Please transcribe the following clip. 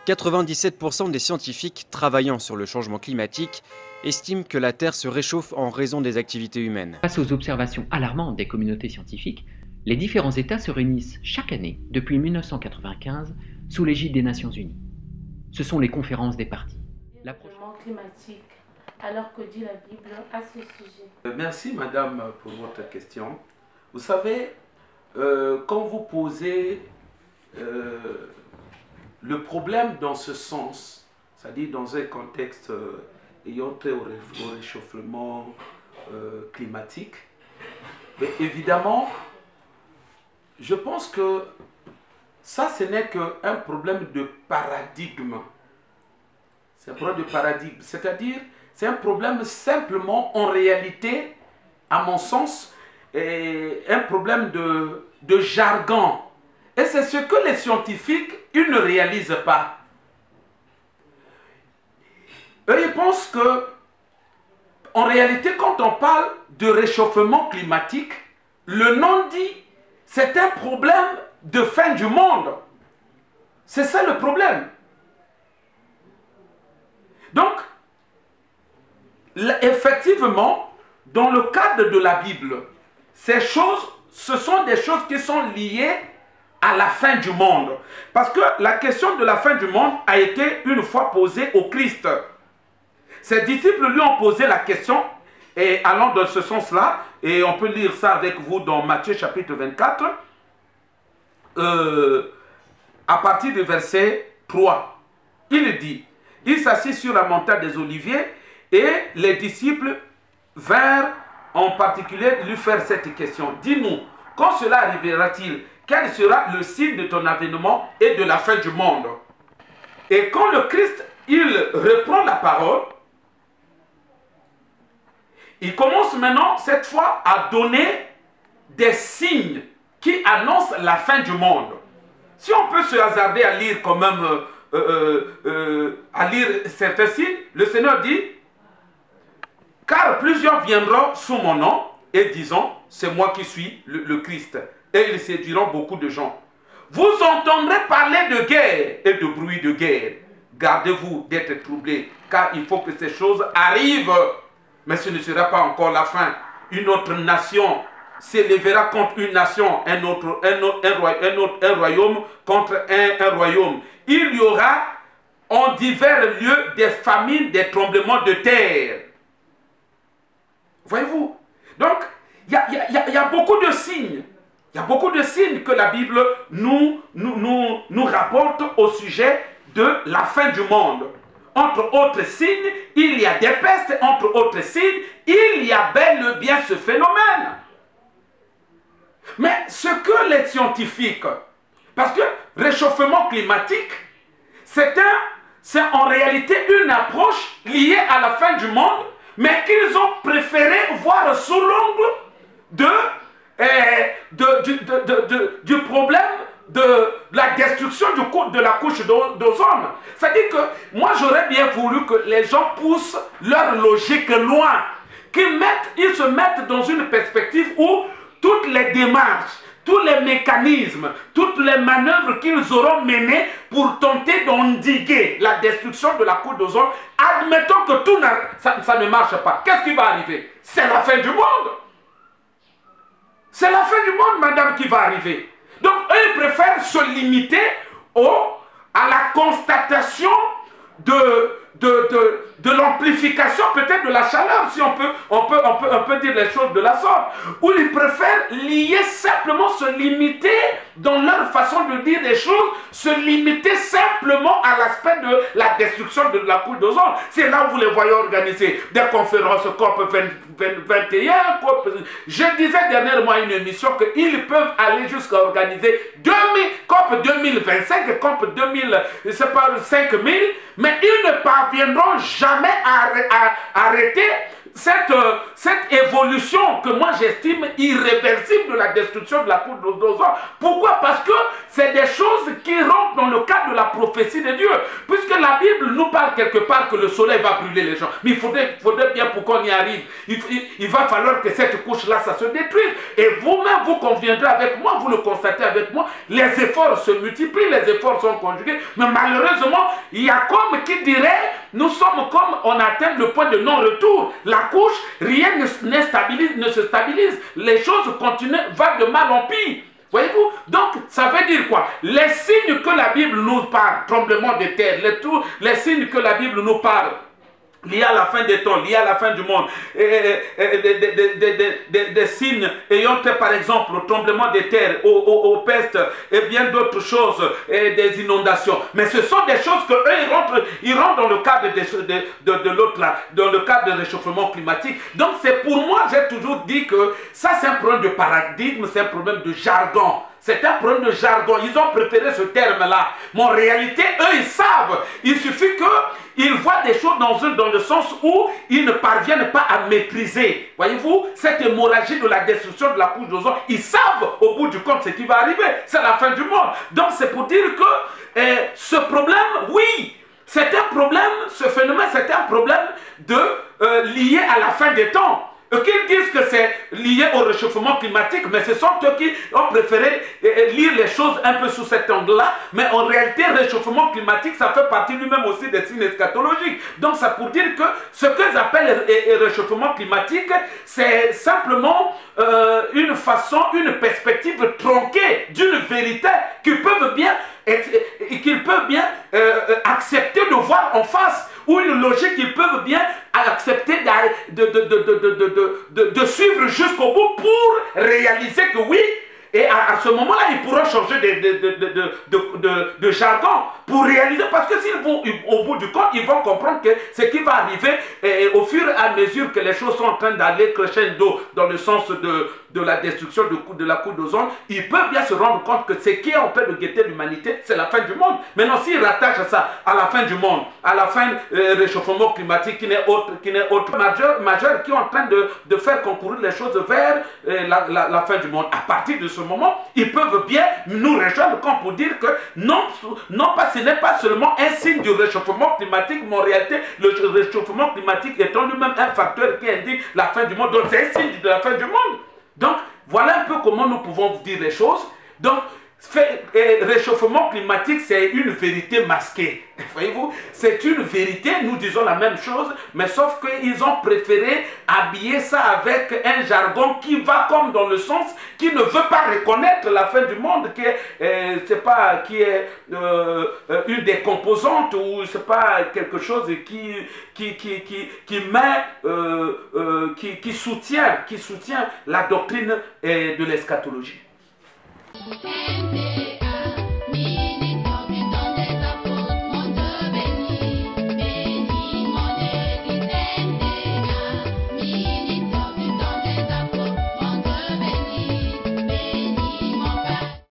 97% des scientifiques travaillant sur le changement climatique estiment que la Terre se réchauffe en raison des activités humaines. Face aux observations alarmantes des communautés scientifiques, les différents États se réunissent chaque année depuis 1995 sous l'égide des Nations Unies. Ce sont les conférences des parties. Le changement climatique, alors que dit la Bible à ce sujet? Merci madame pour votre question. Vous savez, quand vous posez le problème dans ce sens, c'est-à-dire dans un contexte ayant trait au réchauffement climatique, mais évidemment, je pense que ça, ce n'est qu'un problème de paradigme. C'est un problème de paradigme, c'est-à-dire, c'est un problème simplement, en réalité, à mon sens, un problème de jargon. Et c'est ce que les scientifiques, ils ne réalisent pas. Eux, ils pensent que, en réalité, quand on parle de réchauffement climatique, le nom dit, c'est un problème de fin du monde. C'est ça le problème. Donc, effectivement, dans le cadre de la Bible, ces choses, ce sont des choses qui sont liées à la fin du monde. Parce que la question de la fin du monde a été une fois posée au Christ. Ses disciples lui ont posé la question, et allant dans ce sens-là, et on peut lire ça avec vous dans Matthieu chapitre 24, à partir du verset 3. Il dit, il s'assit sur la montagne des Oliviers, et les disciples vinrent en particulier lui faire cette question. Dis-nous, quand cela arrivera-t-il? Quel sera le signe de ton avènement et de la fin du monde? Et quand le Christ, il reprend la parole, il commence maintenant, cette fois, à donner des signes qui annoncent la fin du monde. Si on peut se hasarder à lire quand même, à lire certains signes, le Seigneur dit, car plusieurs viendront sous mon nom et disant, c'est moi qui suis le Christ. Et ils séduiront beaucoup de gens. Vous entendrez parler de guerre et de bruit de guerre. Gardez-vous d'être troublés, car il faut que ces choses arrivent. Mais ce ne sera pas encore la fin. Une autre nation s'élèvera contre une nation, un royaume contre un royaume. Il y aura en divers lieux des famines, des tremblements de terre. Voyez-vous? Donc, il y a beaucoup de signes. Il y a beaucoup de signes que la Bible nous rapporte au sujet de la fin du monde. Entre autres signes, il y a des pestes. Entre autres signes, il y a bel et bien ce phénomène. Mais ce que les scientifiques, parce que réchauffement climatique, c'est en réalité une approche liée à la fin du monde, mais qu'ils ont préféré voir sous l'angle du problème de la destruction de la couche d'ozone. C'est-à-dire que moi j'aurais bien voulu que les gens poussent leur logique loin, qu'ils se mettent dans une perspective où toutes les démarches, tous les mécanismes, toutes les manœuvres qu'ils auront menées pour tenter d'endiguer la destruction de la couche d'ozone, admettons que ça ne marche pas. Qu'est-ce qui va arriver? C'est la fin du monde. C'est la fin du monde, madame, qui va arriver. Donc, eux, ils préfèrent se limiter à la constatation de l'amplification peut-être de la chaleur, si on peut dire les choses de la sorte, où ils préfèrent simplement se limiter dans leur façon de dire les choses, se limiter simplement à l'aspect de la destruction de la couche d'ozone. C'est là où vous les voyez organiser des conférences COP 21, je disais dernièrement à une émission qu'ils peuvent aller jusqu'à organiser COP 2025, COP 5000, mais ils ne parviendront jamais à arrêter cette évolution que moi j'estime irréversible de la destruction de la cour d'Ozon. Pourquoi? Parce que c'est des choses qui rentrent dans le cadre de la prophétie de Dieu. Puisque la Bible nous parle quelque part que le soleil va brûler les gens. Mais il faudrait bien pour qu'on y arrive. Il va falloir que cette couche-là, ça se détruise. Et vous-même, vous conviendrez avec moi, vous le constatez avec moi, les efforts se multiplient, les efforts sont conjugués. Mais malheureusement, il y a comme qui dirait, nous sommes comme on atteint le point de non-retour. La couche, rien ne se stabilise. Les choses continuent, va de mal en pire. Voyez-vous? Donc, ça veut dire quoi? Les signes que la Bible nous parle, tremblement de terre, les signes que la Bible nous parle, liés à la fin des temps, liés à la fin du monde, des signes ayant fait par exemple le tremblement de terre, aux pestes et bien d'autres choses, et des inondations. Mais ce sont des choses que eux, ils rentrent dans le cadre de l'autre là, dans le cadre de réchauffement climatique. Donc c'est pour moi, j'ai toujours dit que ça c'est un problème de paradigme, c'est un problème de jargon. C'est un problème de jargon. Ils ont préféré ce terme-là. Mais en réalité, eux, ils savent. Il suffit qu'ils voient des choses dans le sens où ils ne parviennent pas à maîtriser. Voyez-vous, cette hémorragie de la destruction de la couche d'ozone, ils savent au bout du compte ce qui va arriver. C'est la fin du monde. Donc c'est pour dire que ce problème, oui, c'est un problème, ce phénomène, c'est un problème lié à la fin des temps. Qu'ils disent que c'est lié au réchauffement climatique, mais ce sont eux qui ont préféré lire les choses un peu sous cet angle-là. Mais en réalité, le réchauffement climatique, ça fait partie lui-même aussi des signes eschatologiques. Donc, c'est pour dire que ce qu'ils appellent réchauffement climatique, c'est simplement une perspective tronquée d'une vérité qu'ils peuvent bien accepter de voir en face, ou une logique qu'ils peuvent bien accepter de suivre jusqu'au bout pour réaliser que oui, et à ce moment-là, ils pourront changer de jargon pour réaliser, parce que s'ils vont au bout du compte, ils vont comprendre que ce qui va arriver au fur et à mesure que les choses sont en train d'aller crescendo dans le sens de la destruction de la couche d'ozone, ils peuvent bien se rendre compte que ce qui est en train de guetter l'humanité, c'est la fin du monde. Maintenant, s'ils rattachent ça à la fin du monde, à la fin réchauffement climatique qui n'est autre majeur, qui est en train de faire concourir les choses vers la fin du monde, à partir de ce moment, ils peuvent bien nous rejoindre comme pour dire que non pas, ce n'est pas seulement un signe du réchauffement climatique, mais en réalité, le réchauffement climatique étant lui-même un facteur qui indique la fin du monde. Donc, c'est un signe de la fin du monde. Donc, voilà un peu comment nous pouvons dire les choses. Donc, réchauffement climatique, c'est une vérité masquée. Voyez-vous, c'est une vérité, nous disons la même chose, mais sauf qu'ils ont préféré habiller ça avec un jargon qui va comme dans le sens qui ne veut pas reconnaître la fin du monde, qui est, une des composantes, ou c'est pas quelque chose qui soutient la doctrine de l'eschatologie.